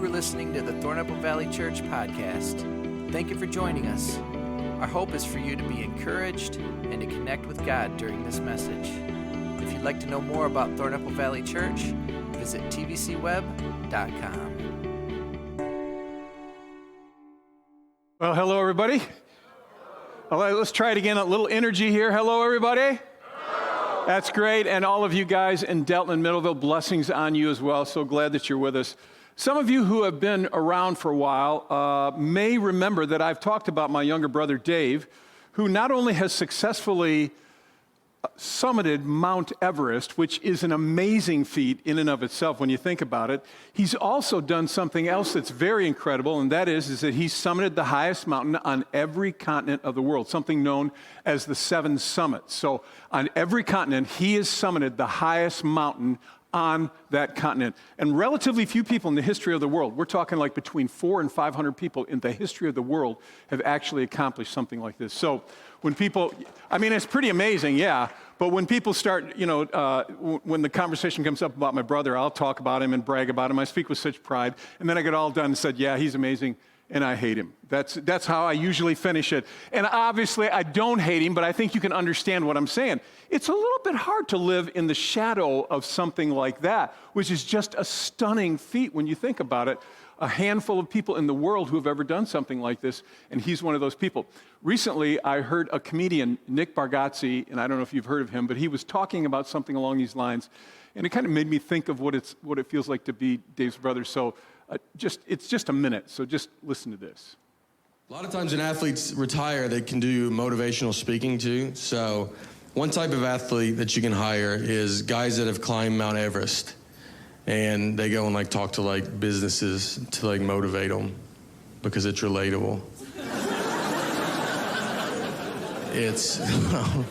are listening to the Thornapple Valley Church podcast. Thank you for joining us. Our hope is for you to be encouraged and to connect with God during this message. If you'd like to know more about Thornapple Valley Church, visit tvcweb.com. Well, hello, everybody. All right, let's try it again. A little energy here. Hello, everybody. Hello. That's great. And all of you guys in Delton and Middleville, blessings on you as well. So glad that you're with us. Some of you who have been around for a while may remember that I've talked about my younger brother, Dave, who not only has successfully summited Mount Everest, which is an amazing feat in and of itself when you think about it. He's also done something else that's very incredible, and that is that he's summited the highest mountain on every continent of the world, something known as the Seven Summits. So on every continent, he has summited the highest mountain on that continent. And relatively few people in the history of the world, we're talking like between 400 and 500 people in the history of the world have actually accomplished something like this. So when people, I mean, it's pretty amazing, yeah, but when people start, when the conversation comes up about my brother, I'll talk about him and brag about him. I speak with such pride. And then I get all done and said, yeah, he's amazing, and I hate him. That's how I usually finish it. And obviously, I don't hate him, but I think you can understand what I'm saying. It's a little bit hard to live in the shadow of something like that, which is just a stunning feat when you think about it. A handful of people in the world who have ever done something like this, and he's one of those people. Recently, I heard a comedian, Nick Bargatze, and I don't know if you've heard of him, but he was talking about something along these lines, and it kind of made me think of what it feels like to be Dave's brother. So it's just a minute, so just listen to this. A lot of times when athletes retire, they can do motivational speaking too. So one type of athlete that you can hire is guys that have climbed Mount Everest. And they go and talk to businesses to motivate them because it's relatable. It's not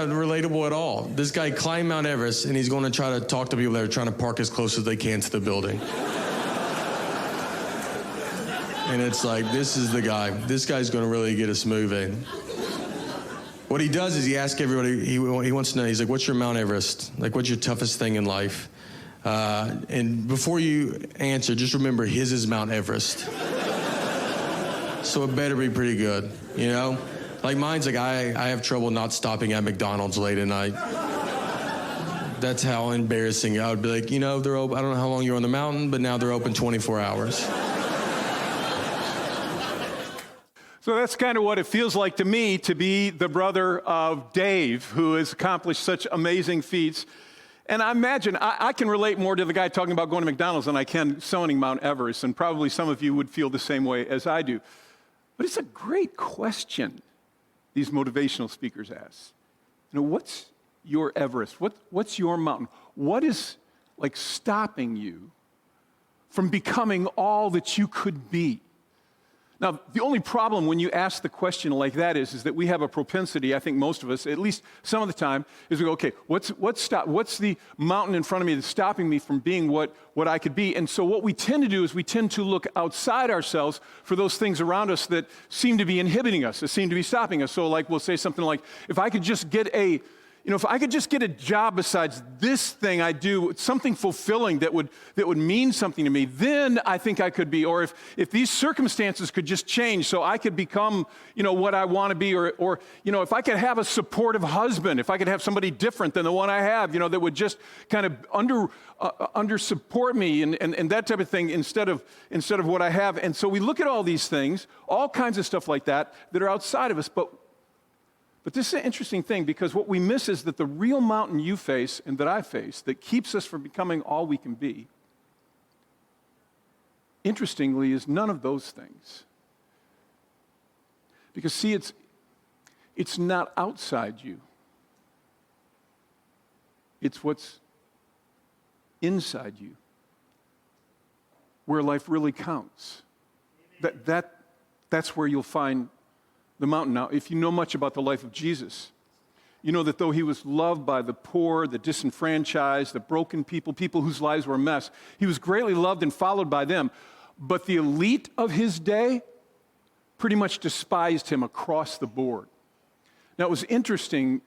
relatable at all. This guy climbed Mount Everest and he's going to try to talk to people that are trying to park as close as they can to the building. And it's this is the guy. This guy's going to really get us moving. What he does is he asks everybody, he wants to know, he's like, what's your Mount Everest? What's your toughest thing in life? And before you answer, just remember, his is Mount Everest. So it better be pretty good, you know? Mine's I have trouble not stopping at McDonald's late at night. That's how embarrassing I would be they're open, I don't know how long you're on the mountain, but now they're open 24 hours. So that's kind of what it feels like to me to be the brother of Dave, who has accomplished such amazing feats. And I imagine I can relate more to the guy talking about going to McDonald's than I can summiting Mount Everest, and probably some of you would feel the same way as I do. But it's a great question these motivational speakers ask. What's your Everest? What's your mountain? What is stopping you from becoming all that you could be? Now, the only problem when you ask the question like that is that we have a propensity, I think most of us, at least some of the time, is we go, okay, what's the mountain in front of me that's stopping me from being what I could be? And so what we tend to do is we tend to look outside ourselves for those things around us that seem to be inhibiting us, that seem to be stopping us. So we'll say something like, if I could just get a job besides this thing I do, something fulfilling that would mean something to me, then I think I could be. Or if these circumstances could just change so I could become, what I want to be, or if I could have a supportive husband, if I could have somebody different than the one I have, that would just kind of under support me and that type of thing instead of what I have. And so we look at all these things, all kinds of stuff like that are outside of us, But this is an interesting thing, because what we miss is that the real mountain you face and that I face that keeps us from becoming all we can be, interestingly, is none of those things. Because see, it's not outside you. It's what's inside you, where life really counts. That's where you'll find the mountain. Now, if you know much about the life of Jesus, you know that though he was loved by the poor, the disenfranchised, the broken people whose lives were a mess, he was greatly loved and followed by them. But the elite of his day pretty much despised him across the board. Now, it was interesting,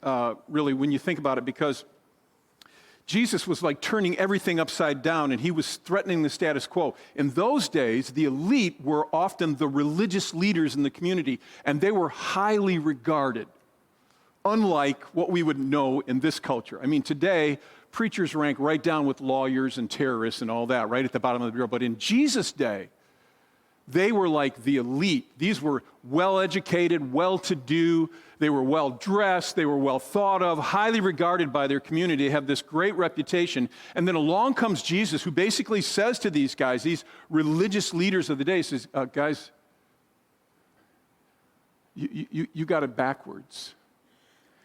really, when you think about it, because Jesus was like turning everything upside down, and he was threatening the status quo. In those days, the elite were often the religious leaders in the community, and they were highly regarded, unlike what we would know in this culture. I mean, today, preachers rank right down with lawyers and terrorists and all that, right at the bottom of the barrel. But in Jesus' day, they were like the elite. These were well-educated, well-to-do. They were well-dressed. They were well thought of, highly regarded by their community. They have this great reputation. And then along comes Jesus, who basically says to these guys, these religious leaders of the day, says, guys, you got it backwards.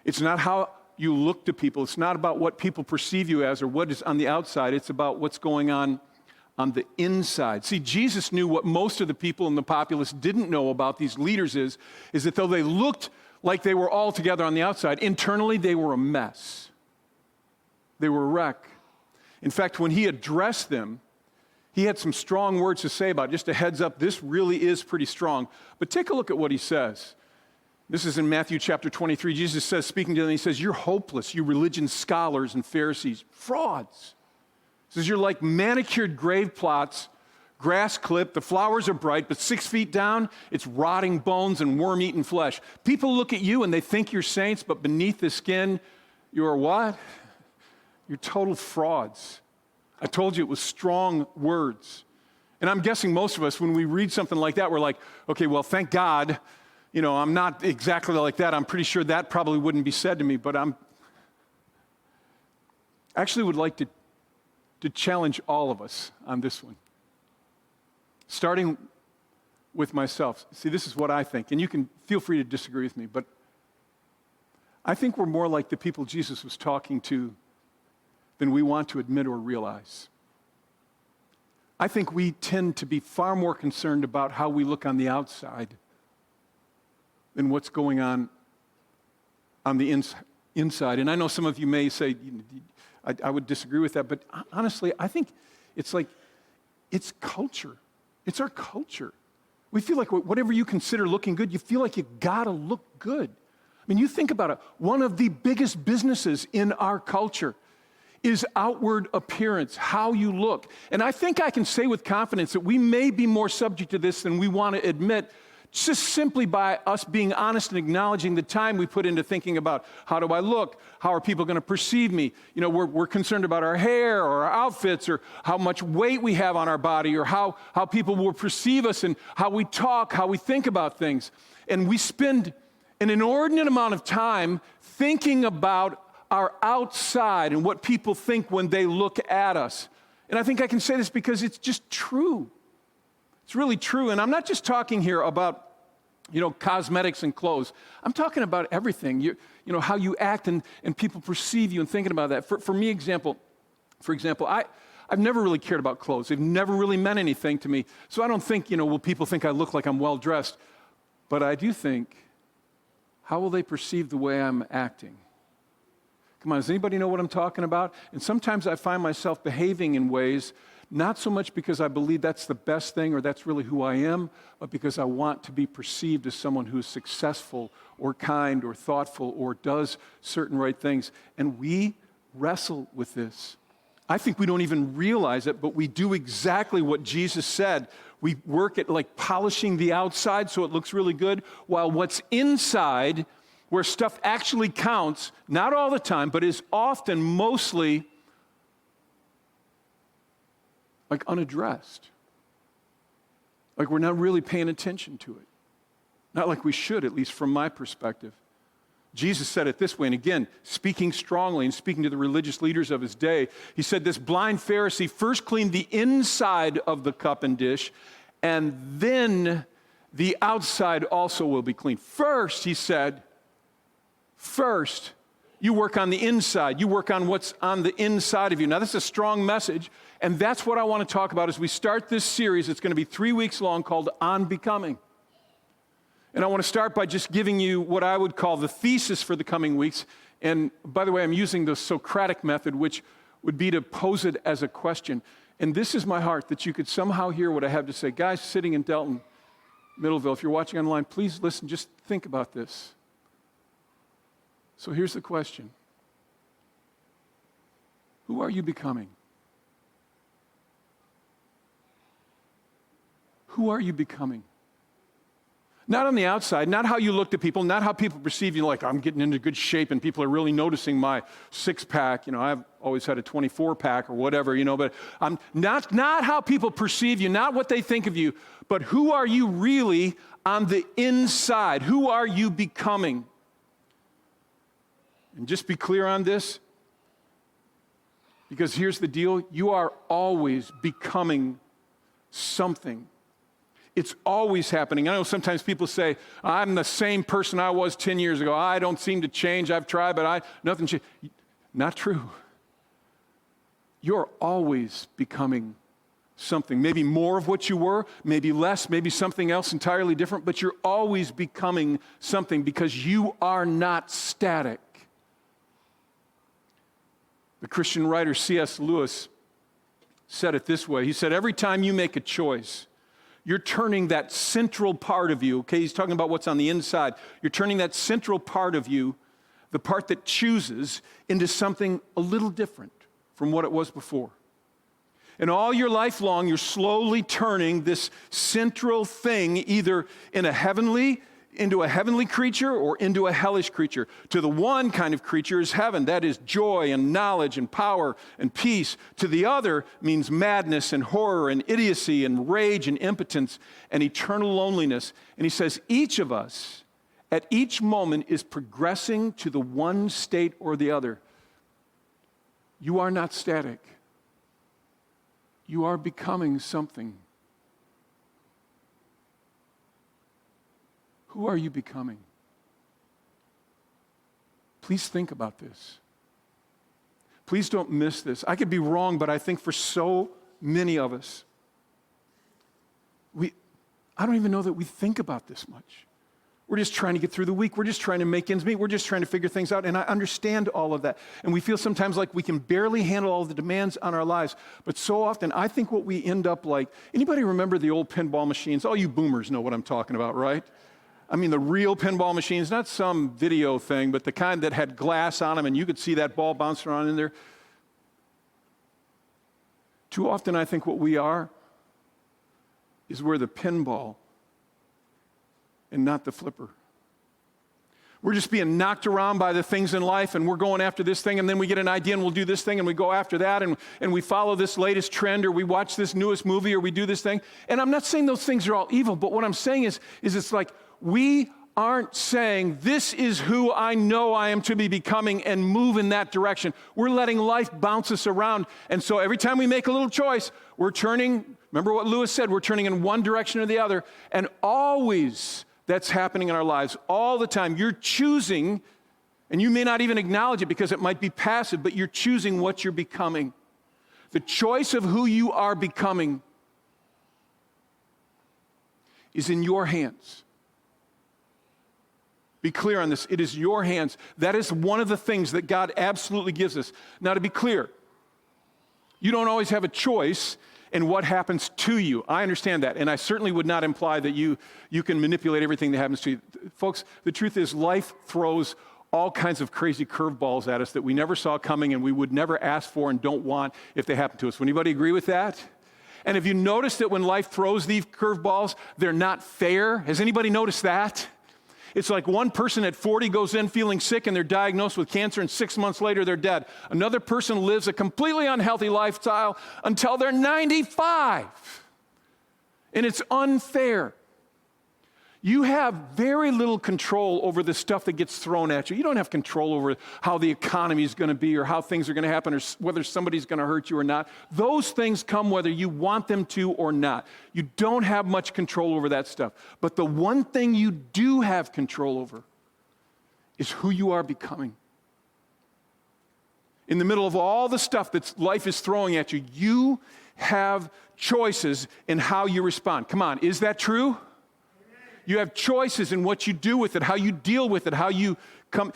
It's not how you look to people. It's not about what people perceive you as or what is on the outside. It's about what's going on the inside. See, Jesus knew what most of the people in the populace didn't know about these leaders is that though they looked like they were all together on the outside, internally they were a mess. They were a wreck. In fact, when he addressed them, he had some strong words to say about it. Just a heads up, this really is pretty strong. But take a look at what he says. This is in Matthew chapter 23. Jesus says, speaking to them, he says, "You're hopeless, you religion scholars and Pharisees, frauds." He says, "You're like manicured grave plots, grass clipped, the flowers are bright, but 6 feet down, it's rotting bones and worm-eaten flesh. People look at you and they think you're saints, but beneath the skin, you're what? You're total frauds." I told you it was strong words. And I'm guessing most of us, when we read something like that, we're like, okay, well, thank God, I'm not exactly like that. I'm pretty sure that probably wouldn't be said to me, but I actually would like to challenge all of us on this one. Starting with myself. See, this is what I think, and you can feel free to disagree with me, but I think we're more like the people Jesus was talking to than we want to admit or realize. I think we tend to be far more concerned about how we look on the outside than what's going on the inside. And I know some of you may say, I would disagree with that, but honestly, I think it's it's culture. It's our culture. We feel like whatever you consider looking good, you feel like you gotta look good. I mean, you think about it. One of the biggest businesses in our culture is outward appearance, how you look. And I think I can say with confidence that we may be more subject to this than we want to admit, just simply by us being honest and acknowledging the time we put into thinking about how do I look, how are people going to perceive me. We're concerned about our hair or our outfits or how much weight we have on our body or how people will perceive us and how we talk, how we think about things. And we spend an inordinate amount of time thinking about our outside and what people think when they look at us. And I think I can say this because it's just true. It's really true. And I'm not just talking here about, cosmetics and clothes. I'm talking about everything. How you act and people perceive you and thinking about that. For me, for example, I've never really cared about clothes. They've never really meant anything to me. So I don't think, will people think I look like I'm well dressed? But I do think, how will they perceive the way I'm acting? Come on, does anybody know what I'm talking about? And sometimes I find myself behaving in ways not so much because I believe that's the best thing or that's really who I am, but because I want to be perceived as someone who's successful or kind or thoughtful or does certain right things. And we wrestle with this. I think we don't even realize it, but we do exactly what Jesus said. We work at like polishing the outside so it looks really good, while what's inside, where stuff actually counts, not all the time, but is often mostly like unaddressed. Like we're not really paying attention to it. Not like we should, at least from my perspective. Jesus said it this way, and again, speaking strongly and speaking to the religious leaders of his day, he said this blind Pharisee first cleaned the inside of the cup and dish, and then the outside also will be clean. First, he said, you work on the inside. You work on what's on the inside of you. Now, this is a strong message, and that's what I want to talk about as we start this series. It's going to be 3 weeks long, called On Becoming. And I want to start by just giving you what I would call the thesis for the coming weeks. And by the way, I'm using the Socratic method, which would be to pose it as a question. And this is my heart, that you could somehow hear what I have to say. Guys sitting in Delton, Middleville, if you're watching online, please listen, just think about this. So here's the question. Who are you becoming? Who are you becoming? Not on the outside, not how you look to people, not how people perceive you, like I'm getting into good shape and people are really noticing my six-pack. I've always had a 24-pack or whatever, but I'm not how people perceive you, not what they think of you, but who are you really on the inside? Who are you becoming? And just be clear on this, because here's the deal. You are always becoming something. It's always happening. I know sometimes people say, I'm the same person I was 10 years ago. I don't seem to change. I've tried, but nothing changed. Not true. You're always becoming something. Maybe more of what you were, maybe less, maybe something else entirely different, but you're always becoming something because you are not static. The Christian writer C.S. Lewis said it this way. He said, every time you make a choice, you're turning that central part of you, okay? He's talking about what's on the inside. You're turning that central part of you, the part that chooses, into something a little different from what it was before. And all your life long, you're slowly turning this central thing either into a heavenly creature or into a hellish creature. To the one kind of creature is heaven. That is joy and knowledge and power and peace. To the other means madness and horror and idiocy and rage and impotence and eternal loneliness. And he says each of us at each moment is progressing to the one state or the other. You are not static. You are becoming something. Who are you becoming? Please think about this. Please don't miss this. I could be wrong, but I think for so many of us, I don't even know that we think about this much. We're just trying to get through the week. We're just trying to make ends meet. We're just trying to figure things out. And I understand all of that. And we feel sometimes like we can barely handle all the demands on our lives. But so often, I think what we end up like, anybody remember the old pinball machines? All you boomers know what I'm talking about, right? I mean, the real pinball machines, not some video thing, but the kind that had glass on them and you could see that ball bouncing around in there. Too often, I think what we are is we're the pinball and not the flipper. We're just being knocked around by the things in life, and we're going after this thing, and then we get an idea and we'll do this thing, and we go after that, and we follow this latest trend, or we watch this newest movie, or we do this thing. And I'm not saying those things are all evil, but what I'm saying is it's like we aren't saying, this is who I know I am to be becoming, and move in that direction. We're letting life bounce us around. And so every time we make a little choice, we're turning, remember what Lewis said, we're turning in one direction or the other. And always that's happening in our lives. All the time. You're choosing, and you may not even acknowledge it because it might be passive, but you're choosing what you're becoming. The choice of who you are becoming is in your hands. Be clear on this. It is your hands. That is one of the things that God absolutely gives us. Now, to be clear, you don't always have a choice in what happens to you. I understand that, and I certainly would not imply that you can manipulate everything that happens to you. Folks, the truth is life throws all kinds of crazy curveballs at us that we never saw coming and we would never ask for and don't want if they happen to us. Would anybody agree with that? And have you noticed that when life throws these curveballs, they're not fair? Has anybody noticed that? It's like one person at 40 goes in feeling sick and they're diagnosed with cancer, and 6 months later they're dead. Another person lives a completely unhealthy lifestyle until they're 95. And it's unfair. You have very little control over the stuff that gets thrown at you. You don't have control over how the economy is going to be or how things are going to happen or whether somebody's going to hurt you or not. Those things come whether you want them to or not. You don't have much control over that stuff. But the one thing you do have control over is who you are becoming. In the middle of all the stuff that life is throwing at you, you have choices in how you respond. Come on, is that true? You have choices in what you do with it, how you deal with it, how you come.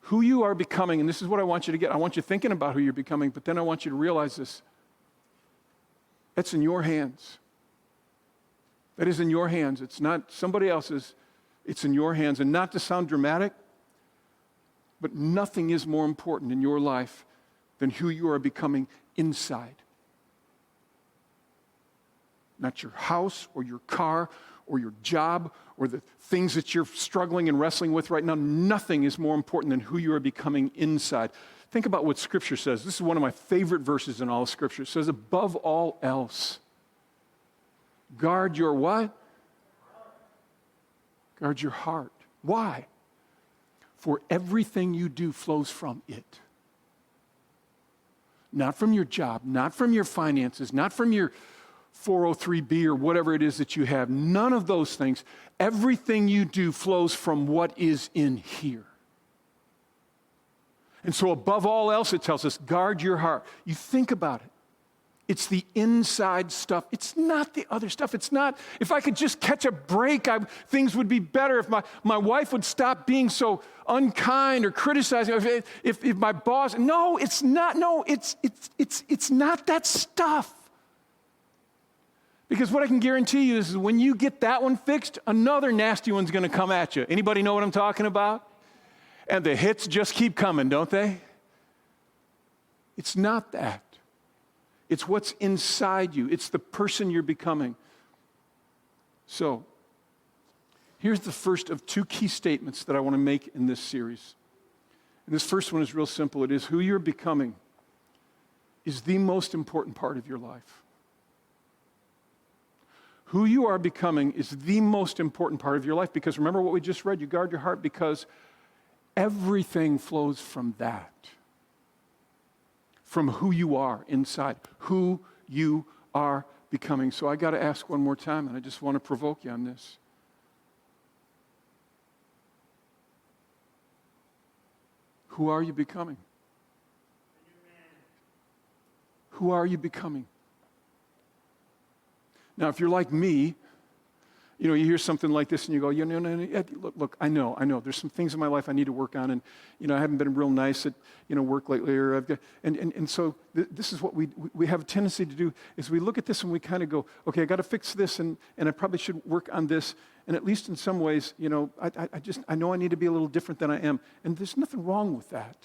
Who you are becoming, and this is what I want you to get. I want you thinking about who you're becoming, but then I want you to realize this. That's in your hands. That is in your hands. It's not somebody else's. It's in your hands. And not to sound dramatic, but nothing is more important in your life than who you are becoming inside. Not your house or your car or your job or the things that you're struggling and wrestling with right now. Nothing is more important than who you are becoming inside. Think about what Scripture says. This is one of my favorite verses in all of Scripture. It says, above all else, guard your what? Guard your heart. Why? For everything you do flows from it. Not from your job, not from your finances, not from your 403B or whatever it is that you have. None of those things. Everything you do flows from what is in here. And so above all else, it tells us, guard your heart. You think about it. It's the inside stuff. It's not the other stuff. It's not, if I could just catch a break, things would be better. If my wife would stop being so unkind or criticizing, if my boss, no, it's not, no, it's not that stuff. Because what I can guarantee you is when you get that one fixed, another nasty one's going to come at you. Anybody know what I'm talking about? And the hits just keep coming, don't they? It's not that. It's what's inside you. It's the person you're becoming. So, here's the first of two key statements that I want to make in this series. And this first one is real simple. It is who you're becoming is the most important part of your life. Who you are becoming is the most important part of your life, because remember what we just read, you guard your heart because everything flows from that. From who you are inside, who you are becoming. So I got to ask one more time, and I just want to provoke you on this. Who are you becoming? Who are you becoming? Now, if you're like me, you hear something like this and you go, look, I know. There's some things in my life I need to work on, and, I haven't been real nice at, work lately, or I've got, and so this is what we have a tendency to do, is we look at this and we kind of go, okay, I got to fix this, and I probably should work on this, and at least in some ways, I know I need to be a little different than I am, and there's nothing wrong with that.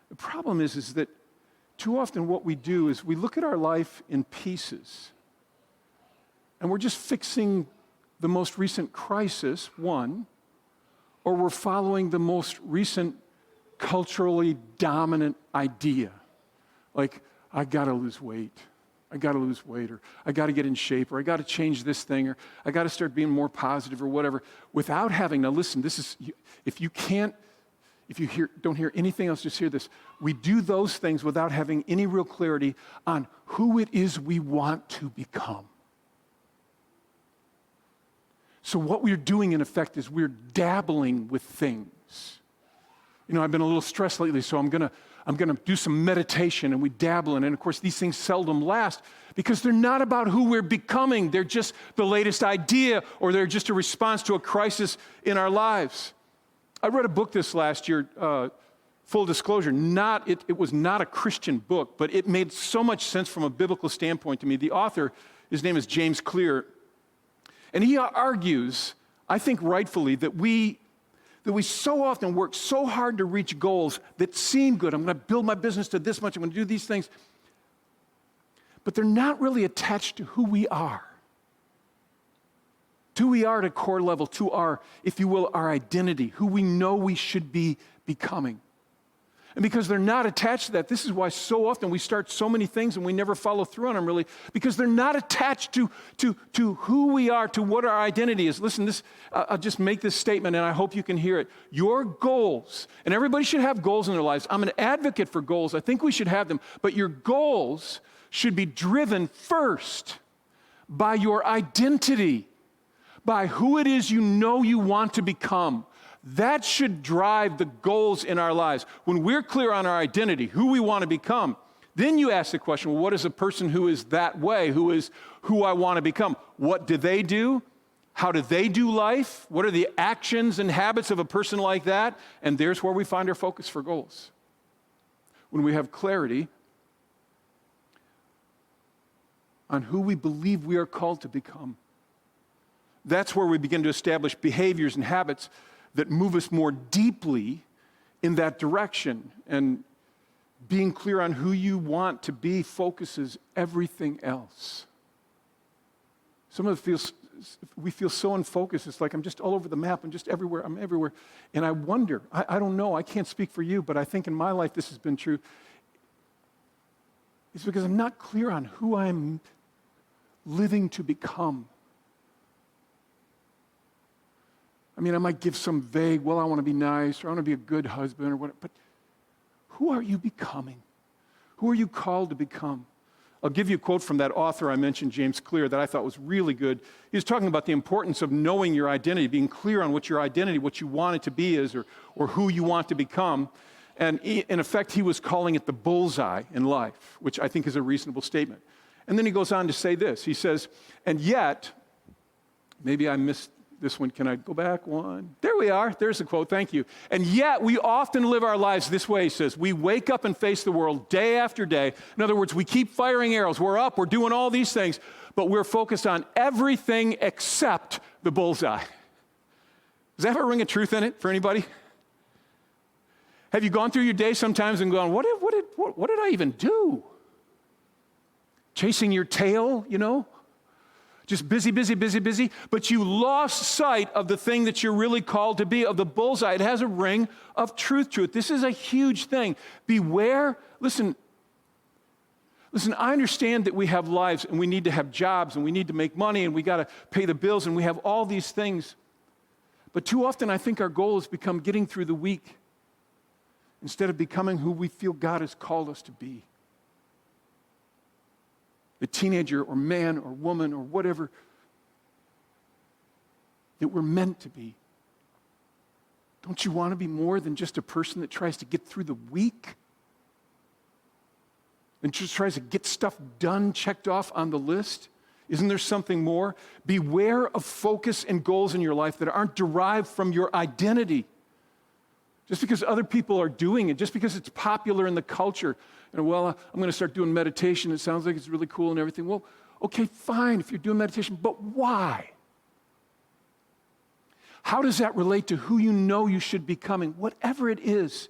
The problem is that too often what we do is we look at our life in pieces. And we're just fixing the most recent crisis, one, or we're following the most recent culturally dominant idea. Like, I got to lose weight. I got to lose weight, or I got to get in shape, or I got to change this thing, or I got to start being more positive, or whatever, without having, now listen, this is, if you don't hear anything else, just hear this. We do those things without having any real clarity on who it is we want to become. So what we're doing, in effect, is we're dabbling with things. I've been a little stressed lately, so I'm gonna do some meditation, and we dabble in it. And of course, these things seldom last because they're not about who we're becoming. They're just the latest idea, or they're just a response to a crisis in our lives. I read a book this last year, full disclosure, it was not a Christian book, but it made so much sense from a biblical standpoint to me. The author, his name is James Clear, and he argues, I think rightfully, that we so often work so hard to reach goals that seem good. I'm going to build my business to this much. I'm going to do these things. But they're not really attached to who we are. To who we are at a core level, to our, if you will, our identity, who we know we should be becoming. And because they're not attached to that, this is why so often we start so many things and we never follow through on them, really, because they're not attached to who we are, to what our identity is. Listen, I'll just make this statement, and I hope you can hear it. Your goals, and everybody should have goals in their lives. I'm an advocate for goals. I think we should have them. But your goals should be driven first by your identity, by who it is you know you want to become. That should drive the goals in our lives. When we're clear on our identity, who we want to become, then you ask the question, well, what is a person who is that way, who is who I want to become? What do they do? How do they do life? What are the actions and habits of a person like that? And there's where we find our focus for goals. When we have clarity on who we believe we are called to become, that's where we begin to establish behaviors and habits that move us more deeply in that direction. And being clear on who you want to be focuses everything else. We feel so unfocused. It's like I'm just all over the map. I'm just everywhere. I'm everywhere. And I wonder, I don't know, I can't speak for you, but I think in my life this has been true. It's because I'm not clear on who I'm living to become. I mean, I might give some vague, well, I want to be nice, or I want to be a good husband, or whatever, but who are you becoming? Who are you called to become? I'll give you a quote from that author I mentioned, James Clear, that I thought was really good. He was talking about the importance of knowing your identity, being clear on what your identity, what you want it to be is, or who you want to become. And in effect, he was calling it the bullseye in life, which I think is a reasonable statement. And then he goes on to say this. He says, and yet, maybe I missed this one. Can I go back one? There we are. There's the quote. Thank you. And yet we often live our lives this way, he says. We wake up and face the world day after day. In other words, we keep firing arrows. We're up. We're doing all these things. But we're focused on everything except the bullseye. Does that have a ring of truth in it for anybody? Have you gone through your day sometimes and gone, what did I even do? Chasing your tail, you know? Just busy, but you lost sight of the thing that you're really called to be, of the bullseye. It has a ring of truth to it. This is a huge thing. Beware. Listen, I understand that we have lives and we need to have jobs and we need to make money and we got to pay the bills and we have all these things. But too often I think our goal has become getting through the week instead of becoming who we feel God has called us to be. The teenager or man or woman or whatever that we're meant to be. Don't you want to be more than just a person that tries to get through the week and just tries to get stuff done, checked off on the list? Isn't there something more? Beware of focus and goals in your life that aren't derived from your identity. Just because other people are doing it, just because it's popular in the culture. And well, I'm going to start doing meditation. It sounds like it's really cool and everything. Well, okay, fine if you're doing meditation, but why? How does that relate to who you know you should be becoming? Whatever it is,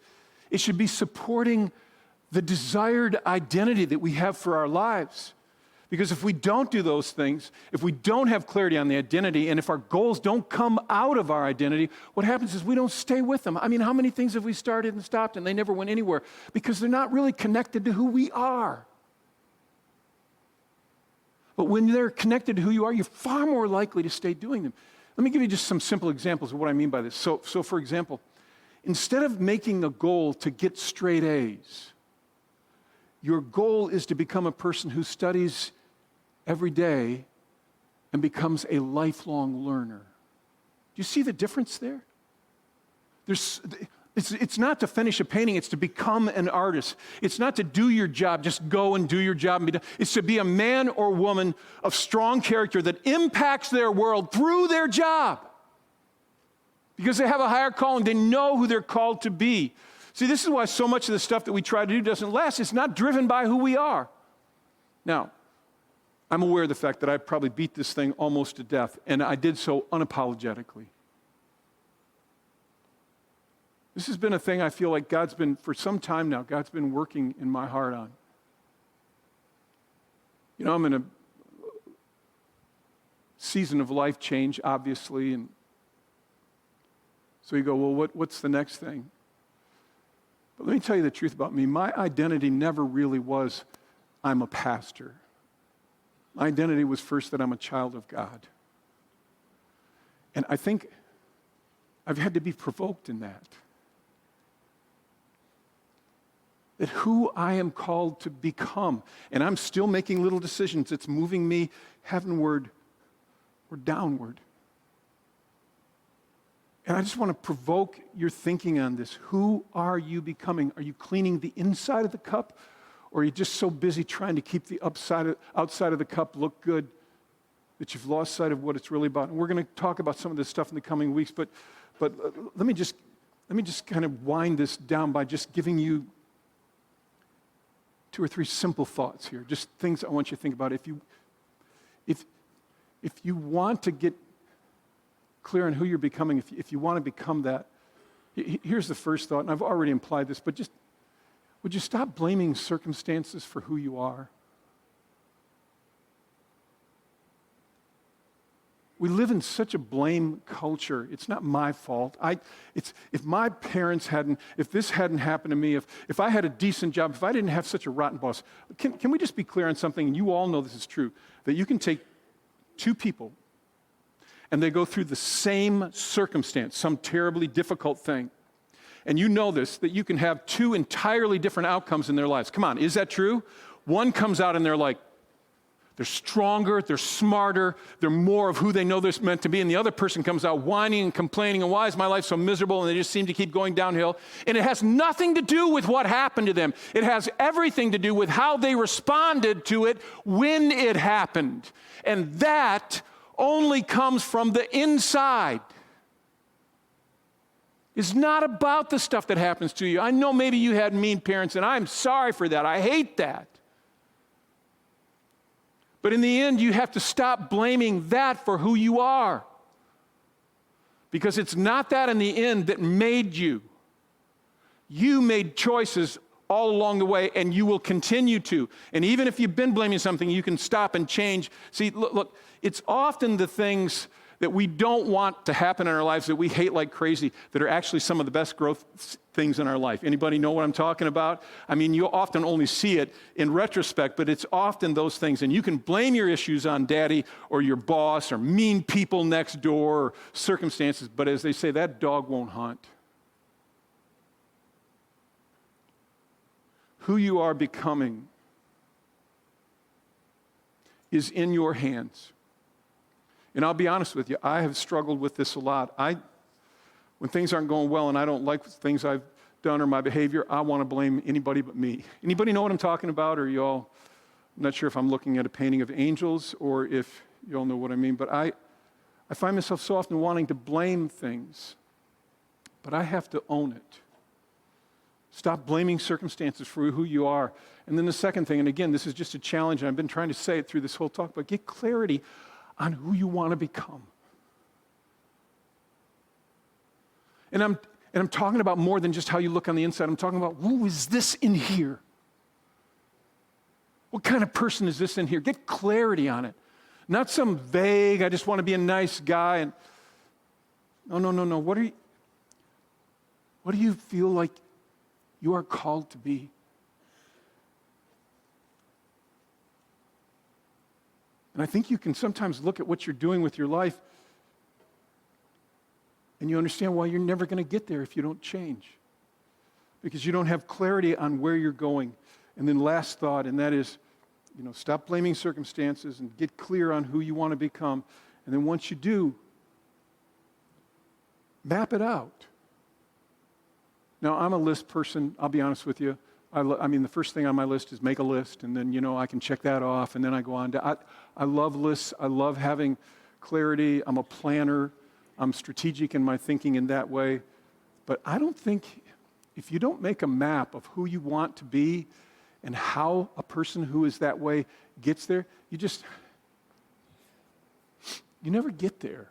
it should be supporting the desired identity that we have for our lives. Because if we don't do those things, if we don't have clarity on the identity, and if our goals don't come out of our identity, what happens is we don't stay with them. I mean, how many things have we started and stopped and they never went anywhere? Because they're not really connected to who we are. But when they're connected to who you are, you're far more likely to stay doing them. Let me give you just some simple examples of what I mean by this. So for example, instead of making a goal to get straight A's, your goal is to become a person who studies every day and becomes a lifelong learner. Do you see the difference there? It's not to finish a painting, it's to become an artist. It's not to do your job, just go and do your job and be done. It's to be a man or woman of strong character that impacts their world through their job. Because they have a higher calling, they know who they're called to be. See, this is why so much of the stuff that we try to do doesn't last. It's not driven by who we are. Now, I'm aware of the fact that I probably beat this thing almost to death, and I did so unapologetically. This has been a thing I feel like God's been, for some time now, God's been working in my heart on. You know, I'm in a season of life change, obviously, and so you go, well, what's the next thing? But let me tell you the truth about me. My identity never really was, I'm a pastor. My identity was first that I'm a child of God. And I think I've had to be provoked in that. That who I am called to become, and I'm still making little decisions, it's moving me heavenward or downward. And I just want to provoke your thinking on this. Who are you becoming? Are you cleaning the inside of the cup? Or are you just so busy trying to keep the outside of the cup look good that you've lost sight of what it's really about? And we're going to talk about some of this stuff in the coming weeks, but let me just kind of wind this down by just giving you 2 or 3 simple thoughts here, just things I want you to think about. If you want to get clear on who you're becoming, if you want to become that, here's the first thought, and I've already implied this, but just Would you stop blaming circumstances for who you are? We live in such a blame culture. It's not my fault. If my parents if this hadn't happened to me, if I had a decent job, if I didn't have such a rotten boss. Can we just be clear on something, and you all know this is true, that you can take two people and they go through the same circumstance, some terribly difficult thing. And you know this, that you can have two entirely different outcomes in their lives. Come on, is that true? One comes out and they're like, they're stronger, they're smarter, they're more of who they know they're meant to be. And the other person comes out whining and complaining, and why is my life so miserable? And they just seem to keep going downhill. And it has nothing to do with what happened to them. It has everything to do with how they responded to it when it happened. And that only comes from the inside. It's not about the stuff that happens to you. I know maybe you had mean parents, and I'm sorry for that. I hate that. But in the end, you have to stop blaming that for who you are. Because it's not that in the end that made you. You made choices all along the way, and you will continue to. And even if you've been blaming something, you can stop and change. See, look, it's often the things that we don't want to happen in our lives that we hate like crazy that are actually some of the best growth things in our life. Anybody know what I'm talking about? I mean, you often only see it in retrospect, but it's often those things. And you can blame your issues on daddy or your boss or mean people next door or circumstances, but as they say, that dog won't hunt. Who you are becoming is in your hands. And I'll be honest with you, I have struggled with this a lot. When things aren't going well and I don't like things I've done or my behavior, I want to blame anybody but me. Anybody know what I'm talking about? Or y'all, I'm not sure if I'm looking at a painting of angels or if y'all know what I mean, but I find myself so often wanting to blame things, but I have to own it. Stop blaming circumstances for who you are. And then the second thing, and again, this is just a challenge, and I've been trying to say it through this whole talk, but get clarity on who you want to become. And I'm talking about more than just how you look on the inside. I'm talking about who is this in here? What kind of person is this in here? Get clarity on it. Not some vague, I just want to be a nice guy. And no. What do you feel like you are called to be? And I think you can sometimes look at what you're doing with your life and you understand why you're never going to get there if you don't change. Because you don't have clarity on where you're going. And then last thought, and that is, stop blaming circumstances and get clear on who you want to become. And then once you do, map it out. Now, I'm a list person, I'll be honest with you. I mean, the first thing on my list is make a list, and then, I can check that off, and then I go on to, I love lists. I love having clarity. I'm a planner. I'm strategic in my thinking in that way. But I don't think, if you don't make a map of who you want to be and how a person who is that way gets there, you never get there.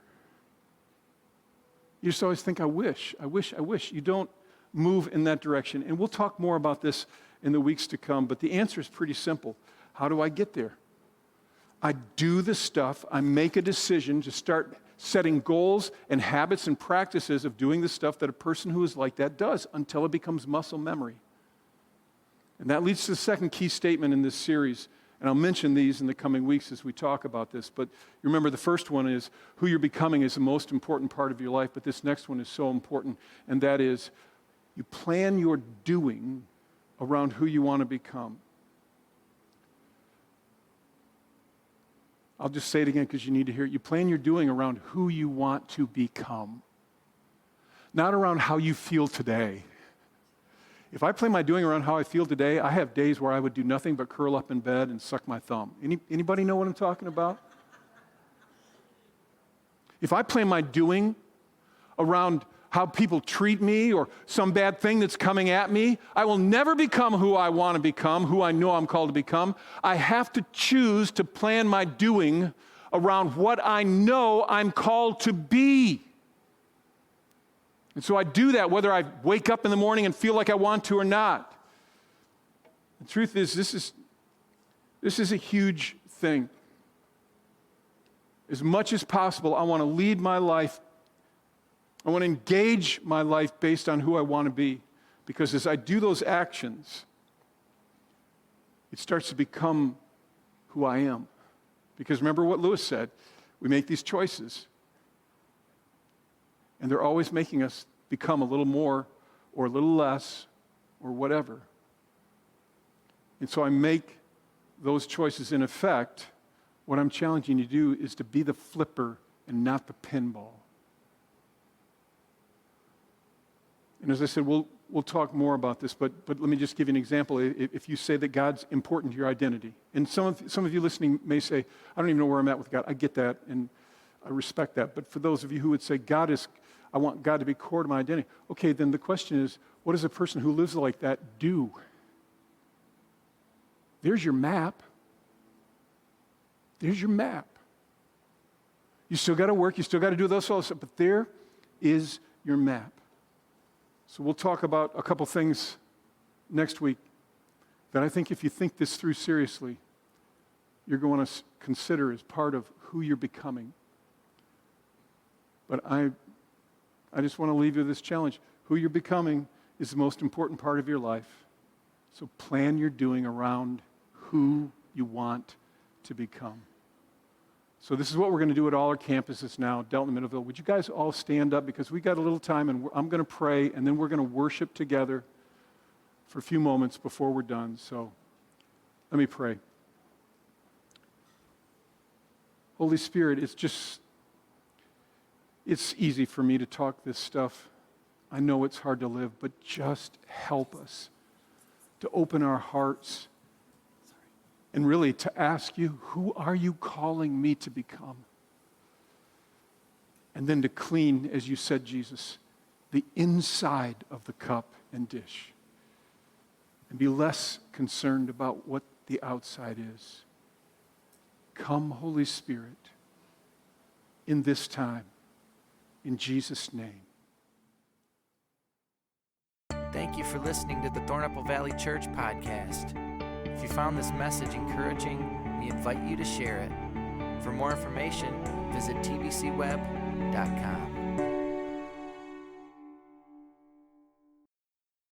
You just always think, I wish. You don't move in that direction. And we'll talk more about this in the weeks to come, but the answer is pretty simple. How do I get there? I do the stuff, I make a decision to start setting goals and habits and practices of doing the stuff that a person who is like that does until it becomes muscle memory. And that leads to the second key statement in this series, and I'll mention these in the coming weeks as we talk about this, but you remember the first one is who you're becoming is the most important part of your life, but this next one is so important, and that is you plan your doing around who you want to become. I'll just say it again because you need to hear it. You plan your doing around who you want to become, not around how you feel today. If I plan my doing around how I feel today, I have days where I would do nothing but curl up in bed and suck my thumb. Anybody know what I'm talking about? If I plan my doing around how people treat me or some bad thing that's coming at me, I will never become who I want to become, who I know I'm called to become. I have to choose to plan my doing around what I know I'm called to be. And so I do that whether I wake up in the morning and feel like I want to or not. The truth is, this is a huge thing. As much as possible, I want to lead my life. I want to engage my life based on who I want to be. Because as I do those actions, it starts to become who I am. Because remember what Lewis said, we make these choices. And they're always making us become a little more or a little less or whatever. And so I make those choices. In effect, what I'm challenging you to do is to be the flipper and not the pinball. And as I said, we'll talk more about this, but let me just give you an example. If you say that God's important to your identity, and some of you listening may say, I don't even know where I'm at with God. I get that, and I respect that. But for those of you who would say, I want God to be core to my identity. Okay, then the question is, what does a person who lives like that do? There's your map. There's your map. You still got to work. You still got to do those stuff, but there is your map. So we'll talk about a couple things next week that I think if you think this through seriously, you're going to consider as part of who you're becoming. But I just want to leave you with this challenge. Who you're becoming is the most important part of your life. So plan your doing around who you want to become. So this is what we're going to do at all our campuses now, Delton and Middleville. Would you guys all stand up? Because we got a little time, and I'm going to pray, and then we're going to worship together for a few moments before we're done. So let me pray. Holy Spirit, it's easy for me to talk this stuff. I know it's hard to live, but just help us to open our hearts and really to ask you, who are you calling me to become? And then to clean, as you said, Jesus, the inside of the cup and dish. And be less concerned about what the outside is. Come, Holy Spirit, in this time, in Jesus' name. Thank you for listening to the Thornapple Valley Church podcast. If you found this message encouraging, we invite you to share it. For more information, visit tbcweb.com.